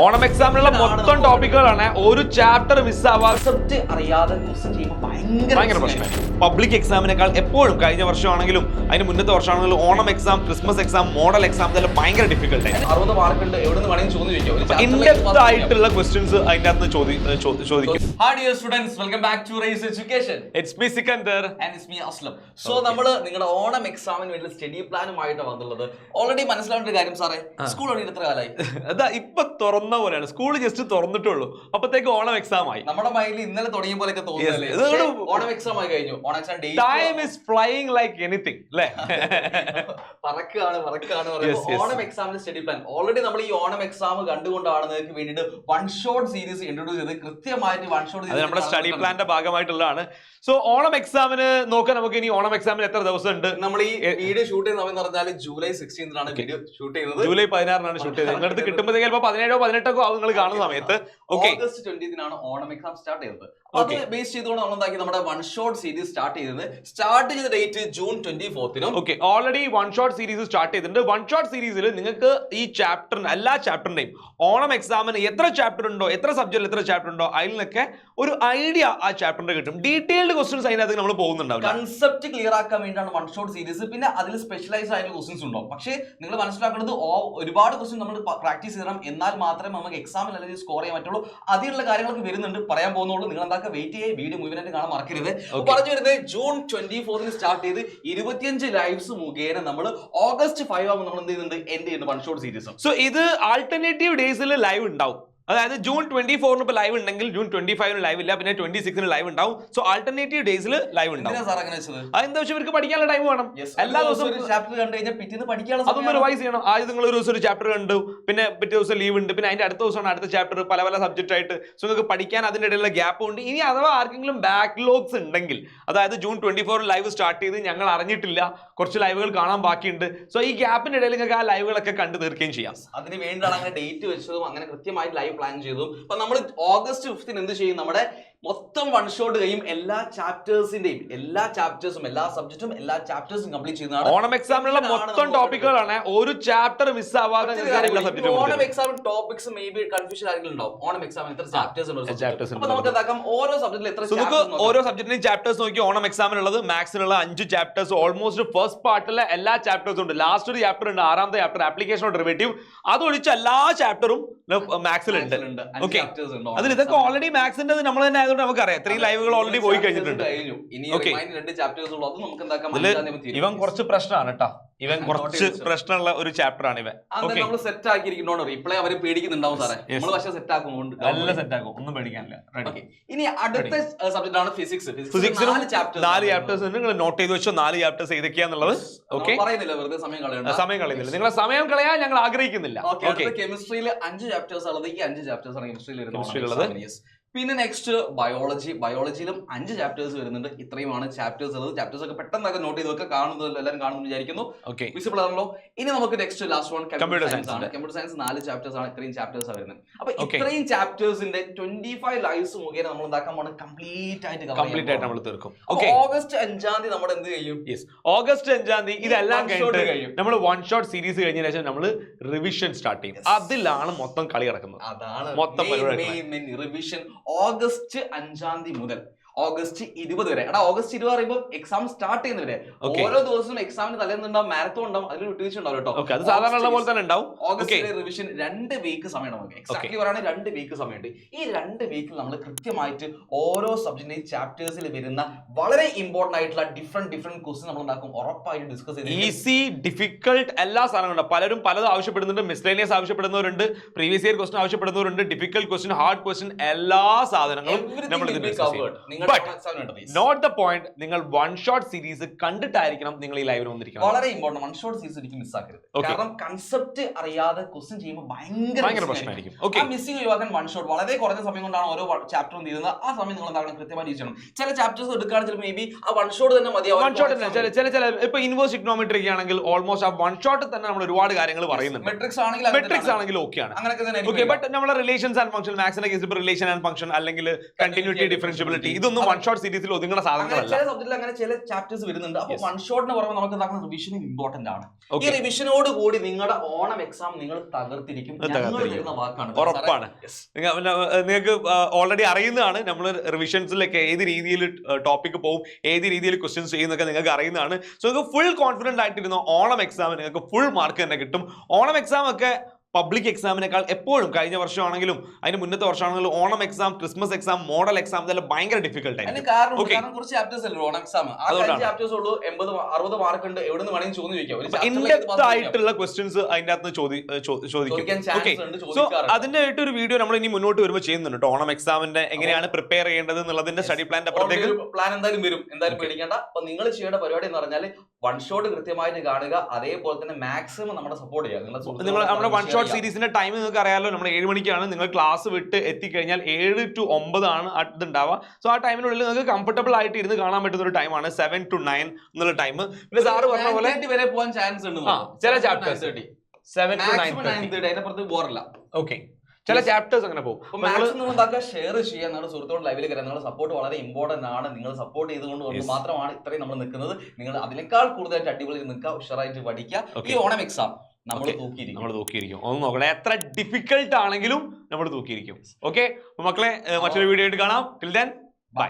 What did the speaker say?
ഓണം എക്സാമിനുള്ള മൊത്തം ടോപ്പിക്കുകളാണ്. ഒരു chapter miss concept അറിയാതെ ക്വസ്റ്റ്യൻ ചെയ്യുമ്പോൾ ഭയങ്കര പ്രശ്നമാണ്. പബ്ലിക് എക്സാമിനേക്കാൾ എപ്പോഴും കഴിഞ്ഞ വർഷമാണെങ്കിലും അതിന് മുന്നത്തെ വർഷമാണെങ്കിലും Onam exam, Christmas exam, model exam ഇതെല്ലാം ഭയങ്കര ഡിഫിക്കൽട്ട് ആയിരുന്നു. 60 മാർക്കുണ്ട്, എവിടെ നിന്ന് വേണമെങ്കിൽ ചോദിക്കും. ഇൻഡെപ്ത് ആയിട്ടുള്ള ക്വസ്റ്റ്യൻസ് അതിന്റെ അകത്ത് ചോദിക്കും. Hi dear students, welcome back to Rise Education. It's me Sikandar and it's me Aslam. So നമ്മൾ നിങ്ങളുടെ ഓണം എക്സാമിന് വേണ്ടി സ്റ്റഡി പ്ലാനുമായിട്ട് വന്നുള്ളത്. ഓൾറെഡി മനസ്സിലാവേണ്ട ഒരു കാര്യം സാറേ, സ്കൂൾ തുടങ്ങിയിട്ട് എത്ര കാലമായി? അതാ ഇപ്പൊ തുറന്ന പോലെയാണ്, സ്കൂൾ ജസ്റ്റ് തുറന്നിട്ടുള്ളൂ, അപ്പത്തേക്ക് ഓണം എക്സാം ആയി. നമ്മുടെ മൈൻഡിൽ ഇന്നലെ തുടങ്ങിയ പോലെയൊക്കെ തോന്നുന്നല്ലേ? ഓണം എക്സാം ആയി കഴിഞ്ഞു. Onam exam time is flying like anything അല്ലേ? പറക്കാണ്. ഓണം എക്സാമിന്റെ സ്റ്റഡി പ്ലാൻ ഓൾറെഡി നമ്മൾ ഈ ഓണം എക്സാം കണ്ടുകൊണ്ടാണ് നിങ്ങൾക്ക് വേണ്ടിയിട്ട് വൺ ഷോട്ട് സീരീസ് ഇൻട്രൊഡ്യൂസ് ചെയ്ത് കൃത്യമായിട്ട് വൺ ഷോട്ട് നമ്മുടെ സ്റ്റഡി പ്ലാന്റെ ഭാഗമായിട്ടുള്ളതാണ്. സോ ഓണം എക്സാമിന് നോക്കാൻ നമുക്ക് ഇനി ഓണം എക്സാമിന് എത്ര ദിവസം ഉണ്ട്? നമ്മൾ ഈ വീഡിയോ ഷൂട്ട് ചെയ്യുന്ന സമയം പറഞ്ഞാൽ ജൂലൈ 16 വീഡിയോ ഷൂട്ട് ചെയ്യുന്നത്. ജൂലൈ 16 ഷൂട്ട് ചെയ്തത്. നിങ്ങളുടെ കിട്ടുമ്പോഴത്തേക്ക് ചിലപ്പോൾ 17 18 ആവും നിങ്ങൾ കാണുന്ന സമയത്ത്. ഓഗസ്റ്റ് 20 ഓണം എക്സാം സ്റ്റാർട്ട് ചെയ്തത്. അത് ബേസ് ചെയ്തുകൊണ്ട് നമ്മൾ എന്താക്കി നമ്മുടെ വൺ ഷോട്ട് സീരീസ് സ്റ്റാർട്ട് ചെയ്ത date June 24. Okay, already one shot series start ചെയ്തിട്ടുണ്ട്. വൺ ഷോട്ട് സീരീസിൽ നിങ്ങൾക്ക് ഈ ചാപ്റ്ററിന് എല്ലാ ചാപ്റ്ററിന്റെയും ഓണം എക്സാമിന് എത്ര ചാപ്റ്റർ ഉണ്ടോ, എത്ര സബ്ജക്റ്റിൽ എത്ര ചാപ്റ്റർ ഉണ്ടോ അതിൽ നിന്നൊക്കെ ഒരു ഐഡിയ ആ ചാപ്റ്ററിന്റെ കിട്ടും. ഡീറ്റെയിൽഡ് ക്വസ്റ്റ്യൻസ് അതിനകത്ത് നമ്മൾ പോകുന്നുണ്ടാവും. കൺസെപ്റ്റ് ക്ലിയർ ആക്കാൻ വേണ്ടിയാണ് വൺ ഷോട്ട് സീരീസ്. പിന്നെ അതിൽ സ്പെഷ്യലൈസ് ആയിട്ടുള്ള ക്വസ്റ്റ്യൻസ് ഉണ്ടാവും. പക്ഷേ നിങ്ങൾ മനസ്സിലാക്കുന്നത് ഒരുപാട് ക്വസ്റ്റ്യൻ നമ്മൾ പ്രാക്ടീസ് ചെയ്യണം, എന്നാൽ മാത്രമേ നമുക്ക് എക്സാമിൽ അല്ലെങ്കിൽ സ്കോർ ചെയ്യാൻ പറ്റുള്ളൂ. അതിലുള്ള കാര്യങ്ങളൊക്കെ വരുന്നുണ്ട്, പറയാൻ പോകുന്നുള്ളൂ. നിങ്ങൾ എന്താ വെയിറ്റ് ചെയ്യുക, വീഡിയോ മുഴുവനായിട്ട് കാണാൻ മറക്കരുത്. പറഞ്ഞു വരുന്നത് ജൂൺ 24 സ്റ്റാർട്ട് ചെയ്ത് 25 ലൈവ്സ് മുഖേന നമ്മൾ ഓഗസ്റ്റ് 5 ആകുമ്പോൾ നമ്മൾ എന്ത് ചെയ്യുന്നുണ്ട്, എൻഡ് ചെയ്യുന്നുണ്ട് വൺ ഷോട്ട് സീരീസ്. സോ ഇത് ആൾട്ടർനേറ്റീവ് ഡേയ്സിൽ ലൈവ് ഉണ്ടാവും. അതായത് ജൂൺ 24 ഇപ്പോൾ ലൈവ് ഉണ്ടെങ്കിൽ ജൂൺ 25 ലൈവ് ഇല്ല, പിന്നെ 26 ലൈവ് ഉണ്ടാവും. സോ ആൾട്ടർനേറ്റീവ് ഡേയ്സിൽ ലൈവ് ഉണ്ടാവും. അതെന്താ വെച്ചാൽ ഇവർക്ക് പഠിക്കാനുള്ള ടൈം വേണം. എല്ലാ ദിവസവും ചാപ്റ്റർ കണ്ടു കഴിഞ്ഞാൽ പിറ്റേന്ന് പഠിക്കാനുള്ള അതൊന്ന് റിവൈസ് ചെയ്യണം. ആദ്യം നിങ്ങൾ ഒരു ദിവസം ഒരു ചാപ്റ്റർ കണ്ടു, പിന്നെ പിറ്റേ ദിവസം ലീവ് ഉണ്ട്, പിന്നെ അതിന്റെ അടുത്ത ദിവസമാണ് അടുത്ത ചാപ്റ്റർ, പല സബ്ജക്റ്റ് ആയിട്ട്. സോ നിങ്ങൾക്ക് പഠിക്കാൻ അതിന്റെ ഇടയിലുള്ള ഗ്യാപ്പ് ഉണ്ട്. ഇനി അഥവാ ആർക്കെങ്കിലും ബാക്ക്ലോഗ്സ് ഉണ്ടെങ്കിൽ, അതായത് ജൂൺ 24 ലൈവ് സ്റ്റാർട്ട് ചെയ്ത് ഞങ്ങൾ അറിഞ്ഞിട്ടില്ല, കുറച്ച് ലൈവുകൾ കാണാൻ ബാക്കിയുണ്ട്. സോ ഈ ഗ്യാപ്പിന്റെ ഇടയിൽ നിങ്ങൾക്ക് ആ ലൈവുകളൊക്കെ കണ്ടു തീർക്കുകയും ചെയ്യാം. അതിന് വേണ്ടിയാണ് അങ്ങനെ ഡേറ്റ് വെച്ചതും അങ്ങനെ കൃത്യമായിട്ട് ലൈവ് പ്ലാൻ ചെയ്തു. അപ്പൊ നമ്മൾ ഓഗസ്റ്റ് 5 എന്ത് ചെയ്യും, നമ്മുടെ മൊത്തം വൺ ഷോട്ട് കഴിയും. എല്ലാ ചാപ്റ്റേഴ്സും എല്ലാ സബ്ജക്റ്റും എല്ലാ ചാപ്റ്റേഴ്സും കംപ്ലീറ്റ് ചെയ്യുന്നതാണ്. ഓണം എക്സാമിനുള്ള മൊത്തം ടോപ്പിക്കുകളാണ്. ഒരു ചാപ്റ്റർ മിസ് ആവാതെ Onam exam topics may be confusion ആരെങ്കിലും ഉണ്ടാവും. ഓണം എക്സാമിന് എത്ര ചാപ്റ്റേഴ്സ് ഉണ്ട്, നമുക്ക് എന്താക്കാം ഓരോ സബ്ജക്റ്റിൽ എത്ര ഓരോ സബ്ജക്റ്റിനും ചാപ്റ്റേഴ്സ് നോക്കി. ഓണം എക്സാമിനുള്ളത് മാത്സിനുള്ള 5 ചാപ്റ്റേഴ്സ്, ഓൾമോസ്റ്റ് ഫസ്റ്റ് പാർട്ടിലെ എല്ലാ ചാപ്റ്റേഴ്സും ഉണ്ട്. ലാസ്റ്റ് ഒരു ചാപ്റ്റർ ഉണ്ട്, 6ാമത്തെ ചാപ്റ്റർ ആപ്ലിക്കേഷൻ ഓഫ് ഡെറിവേറ്റീവ്. അതൊഴിച്ച് എല്ലാ ചാപ്റ്ററും മാത്സിലുണ്ട്. ഓക്കെ, അതിൽ ഇതൊക്കെ ഓൾറെഡി മാത്സിന്റെ നമ്മൾ തന്നെ ആയതുകൊണ്ട് നമുക്കറിയാം. 3 ലൈവുകൾ ഓൾറെഡി പോയി കഴിഞ്ഞിട്ടുണ്ട്. ഇവൻ കുറച്ച് പ്രശ്നമാണ് കേട്ടോ, ഇവൻ കുറച്ച് പ്രശ്നമുള്ള ഒരു ചാപ്റ്റർ ആണ് ഇവൻ. നമ്മൾ സെറ്റ് ആക്കിയിരിക്കുന്നോണ്ട് റിപ്ലൈ അവർ പേടിക്കുന്നുണ്ടാവും സാറേ. നമ്മൾ പക്ഷേ സെറ്റ് ആക്കുന്നുണ്ട്, നല്ല സെറ്റ് ആക്കും, ഒന്നും പേടിക്കാനില്ല. ഇനി അടുത്ത സബ്ജക്ട് ആണ് ഫിസിക്സ്. ഫിസിക്സിനും 4 ചാപ്റ്റേഴ്സ് ഉണ്ട്. നിങ്ങൾ നോട്ട് ചെയ്ത് വെച്ചോ 4 ചാപ്റ്റേഴ്സ് ഏതൊക്കെയാന്നുള്ളത്. ഓക്കെ, പറയുന്നില്ല, വെറുതെ സമയം കളയുന്നില്ല. നിങ്ങളെ സമയം കളയാൻ ഞങ്ങൾ ആഗ്രഹിക്കുന്നില്ല. കെമിസ്ട്രിയിൽ 5 ചാപ്റ്റേഴ്സ് ഉള്ളത്. ഈ 5 ചാപ്റ്റേഴ്സ് ആണ് കെമിസ്ട്രിയിലുള്ളത്. പിന്നെ നെക്സ്റ്റ് ബയോളജിയിലും 5 ചാപ്റ്റേഴ്സ് വരുന്നുണ്ട്. ഇത്രയുമാണ് ചാപ്റ്റേഴ്സ് ഉള്ളത്. ചാപ്റ്റേഴ്സ് ഒക്കെ പെട്ടെന്നൊക്കെ നോട്ട് ചെയ്ത് വെക്കുക, എല്ലാവരും കാണുന്നു വിചാരിക്കുന്നു. വിസിബിൾ ആണല്ലോ. ഇനി നമുക്ക് next last one computer science ആണ്. കമ്പ്യൂട്ടർ സയൻസ് 4 ചാപ്റ്റേഴ്സ് ആണ്. ഇത്രയും ചാപ്റ്റേഴ്സ് ആണ് വരുന്നത്. അപ്പൊ ഇത്രയും ചാപ്റ്റേഴ്സിന്റെ 25 ലൈവ്സ് മുഖേന നമ്മൾ എന്താക്കാൻ പോകണം, കംപ്ലീറ്റ് ആയിട്ട് നമ്മൾ തീർക്കും. ഓഗസ്റ്റ് 5 നമ്മൾ എന്ത് ചെയ്യും? ഓഗസ്റ്റ് 5 ഇതെല്ലാം കഴിഞ്ഞിട്ട് നമ്മൾ വൺ ഷോട്ട് സീരീസ് കഴിഞ്ഞ ശേഷം നമ്മൾ റിവിഷൻ സ്റ്റാർട്ട് ചെയ്യും. അതിലാണ് മൊത്തം കളി കിടക്കുന്നത്. അതാണ് മൊത്തം റിവിഷൻ. ഓഗസ്റ്റ് 5 മുതൽ ഓഗസ്റ്റ് 20 വരെ. ഓഗസ്റ്റ് 20 പറയുമ്പോൾ എക്സാം സ്റ്റാർട്ട് ചെയ്യുന്നവരെ ഓരോ ദിവസവും എക്സാമിന് തലേന്നുണ്ടാവും, മാരത്തോൺ ഉണ്ടാവും, അതിൽ വിട്ടുവീഴ്ച ഉണ്ടാവും കേട്ടോ. അത് സാധാരണ പോലെ തന്നെ ഉണ്ടാവും. ഓഗസ്റ്റിലെ റിവിഷൻ 2 വീക്ക് സമയം നമുക്ക് എക്സാക്ട്ലി പറയുകയാണെങ്കിൽ 2 വീക്ക് സമയമുണ്ട്. ഈ 2 വീക്കിൽ നമ്മൾ കൃത്യമായിട്ട് ഓരോ സബ്ജക്റ്റിന്റെയും ചാപ്റ്റേഴ്സിൽ വരുന്ന വളരെ ഇമ്പോർട്ടന്റ് ആയിട്ടുള്ള ഡിഫറെന്റ് ക്വസ്റ്റ്യൻ നമ്മൾ ഉണ്ടാക്കും, ഉറപ്പായിട്ട് ഡിസ്കസ് ചെയ്ത്. ഈസി, ഡിഫിക്കൽട്ട് എല്ലാ സാധനങ്ങളും പലരും പലതും ആവശ്യപ്പെടുന്നുണ്ട്. മിസ്ലേനിയസ് ആവശ്യപ്പെടുന്നവരുണ്ട്, പ്രീവിയസ് ഇയർ ക്വസ്റ്റ്യൻ ആവശ്യപ്പെടുന്നവരുണ്ട്, ഡിഫിക്കൽട്ട് ക്വസ്റ്റ്യൻ, ഹാർഡ് ക്വസ്റ്റ്യൻ, എല്ലാ സാധനങ്ങളും നമ്മൾ നോട്ട് ദ പോയിന്റ്. നിങ്ങൾ വൺ ഷോട്ട് സീരീസ് കണ്ടിട്ടായിരിക്കണം നിങ്ങൾ ഈ ലൈവിൽ വന്നിരിക്കുന്നത്. വളരെ ഇമ്പോർട്ടന്റ്. വൺ ഷോട്ട് സീരീസ് എനിക്ക് മിസ്സാക്കരുത്. കാരണം കൺസെപ്റ്റ് അറിയാതെ ക്വസ്റ്റ്യൻ ചെയ്യുമ്പോൾ ഭയങ്കര പ്രശ്നമായിരിക്കും. മിസ്സിംഗ് ഒഴിവാക്കാൻ വൺ ഷോട്ട് വളരെ കുറഞ്ഞ സമയം കൊണ്ടാണ് ഓരോ ചാപ്റ്ററും തീരുന്നത്. ആ സമയം നിങ്ങൾ എന്താണ് കൃത്യമായി ചെയ്യണം. ചില ചാപ്റ്റേഴ്സ് എടുക്കുകയാണെങ്കിൽ ചിലപ്പോൾ മേ ബി ആ വൺ ഷോട്ട് തന്നെ മതിയാവും. വൺ ഷോട്ട് ചില ഇപ്പൊ ഇൻവേഴ്സ് ഇക്കണോമെട്രിക് ആണെങ്കിൽ ഓൾമോസ്റ്റ് ആ വൺ ഷോട്ടിൽ തന്നെ നമ്മൾ ഒരുപാട് കാര്യങ്ങൾ പറയുന്നുണ്ട്. മെട്രിക്സ് ആണെങ്കിൽ ഓക്കെയാണ്, അങ്ങനെയൊക്കെ തന്നെ. ബട്ട് നമ്മളെ റിലേഷൻസ് ആൻഡ് ഫംഗ്ഷൻ, മാത്സിന്റെ കേസിൽ റിലേഷൻ ആൻഡ് ഫംഗ്ഷൻ അല്ലെങ്കിൽ കണ്ടിന്യൂറ്റി, ഡിഫറൻഷ്യബിലിറ്റി, ഇതൊന്നും ഇതൊന്നും വൺ ഷോട്ട് സീരീസിൽ ഒതുങ്ങുന്ന സാധനങ്ങളല്ല. ചില സബ്ജക്റ്റിൽ അങ്ങനെ ചില ചാപ്റ്റേഴ്സ് വരുന്നുണ്ട്. അപ്പൊ വൺ ഷോട്ടിന് പറയുമ്പോൾ നമുക്ക് എന്താക്കണം, റിവിഷൻ ഇമ്പോർട്ടന്റ് ആണ്. ഈ Okay. റിവിഷനോട് കൂടി നിങ്ങളുടെ ഓണം എക്സാം നിങ്ങൾ തകർത്തിരിക്കും. ഞങ്ങൾ തരുന്ന വാക്കാണ്, ഉറപ്പാണ്. നിങ്ങൾക്ക് ഓൾറെഡി അറിയുന്നതാണ് നമ്മൾ റിവിഷൻസിലൊക്കെ ഏത് രീതിയിൽ ടോപ്പിക് പോകും, ഏത് രീതിയിൽ ക്വസ്റ്റ്യൻസ് ചെയ്യുന്നൊക്കെ നിങ്ങൾക്ക് അറിയുന്നതാണ്. സോ നിങ്ങൾക്ക് ഫുൾ കോൺഫിഡന്റ് ആയിട്ടിരുന്ന ഓണം എക്സാമിന് നിങ്ങൾക്ക് ഫുൾ മാർക്ക് തന്നെ കിട്ടും. ഓണം എക്സാം ഒക്കെ പബ്ലിക് എക്സാമിനേക്കാൾ എപ്പോഴും കഴിഞ്ഞ വർഷമാണെങ്കിലും അതിന് മുന്നത്തെ വർഷമാണെങ്കിലും Onam exam, Christmas exam, model exam ഇതെല്ലാം ഭയങ്കര ഡിഫിക്കൽട്ട് ആയിരിക്കും. കാരണം കുറച്ച് ചാപ്റ്റേഴ്സ് അല്ലേ ഓണം എക്സാം. ചാപ്റ്റേഴ്സ് ഉള്ളൂ, 80-60 മാർക്ക് ഉണ്ട്. എവിടെ നിന്ന് വേണമെങ്കിൽ ചോദിക്കാം. ഇൻഡെപ്ത് ആയിട്ടുള്ള ക്വസ്റ്റ്യൻസ് അതിന്റെ അകത്ത് ചോദിക്കും. സോ അതിന്റെ ആയിട്ട് ഒരു വീഡിയോ നമ്മൾ ഇനി മുന്നോട്ട് വരുമ്പോൾ ചെയ്യുന്നുണ്ട്. ഓണം എക്സാമിന്റെ എങ്ങനെയാണ് പ്രിപ്പയർ ചെയ്യേണ്ടത് എന്നുള്ളതിന്റെ സ്റ്റഡി പ്ലാന്റെ അപ്പുറത്തേക്ക് പ്ലാൻ എന്തായാലും വരും, എന്തായാലും പേടിക്കേണ്ട. അപ്പൊ നിങ്ങൾ ചെയ്യേണ്ട പരിപാടി എന്ന് പറഞ്ഞാൽ വൺ ഷോട്ട് കൃത്യമായിട്ട് കാണുക, അതേപോലെ തന്നെ മാക്സിമം നമ്മുടെ സപ്പോർട്ട് ചെയ്യുക. നമ്മുടെ വൺ ഷോട്ട് സീരീസിന്റെ ടൈം നിങ്ങൾക്ക് അറിയാലോ, നമ്മൾ 7 മണിക്കാണ്. നിങ്ങൾ ക്ലാസ് വിട്ട് എത്തിക്കഴിഞ്ഞാൽ 7 to 9 ആണ് ഇതുണ്ടാവുക. സോ ആ ടൈമിനുള്ളിൽ നിങ്ങൾക്ക് കംഫർട്ടബിൾ ആയിട്ട് ഇരുന്ന് കാണാൻ പറ്റുന്ന ഒരു ടൈമാണ് 7 to 9 എന്നുള്ള ടൈം. പിന്നെ സാറ് പറഞ്ഞ പോലെ വരെ പോകാൻ ചാൻസ് ഉണ്ട് ചില ചാപ്റ്റേഴ്സ് 7 to 9:30 അതിനപ്പുറത്ത് ബോറല്ല. ഓക്കെ, ചില ചാപ്റ്റേഴ്സ് അങ്ങനെ പോകും. മാക്സിമം ഷെയർ ചെയ്യാൻ നമ്മുടെ സുഹൃത്തുക്കളോട് ലൈവിൽ കയറാൻ നിങ്ങളുടെ സപ്പോർട്ട് വളരെ ഇമ്പോർട്ടന്റ് ആണ്. നിങ്ങൾ സപ്പോർട്ട് ചെയ്തുകൊണ്ട് മാത്രമാണ് ഇത്രയും നമ്മൾ നിൽക്കുന്നത്. നിങ്ങൾ അതിനേക്കാൾ കൂടുതലായിട്ട് അടിപൊളി നിൽക്കുക, ഉഷാറായിട്ട് പഠിക്കുക. ഈ ഓണം എക്സാം നമ്മൾ തൂക്കിയിരിക്കും. ഒന്ന് നോക്കണേ, എത്ര ഡിഫിക്കൽട്ട് ആണെങ്കിലും നമ്മൾ തൂക്കിയിരിക്കും. ഓക്കെ, മക്കളെ മറ്റൊരു വീഡിയോ ആയിട്ട് കാണാം. Till then bye.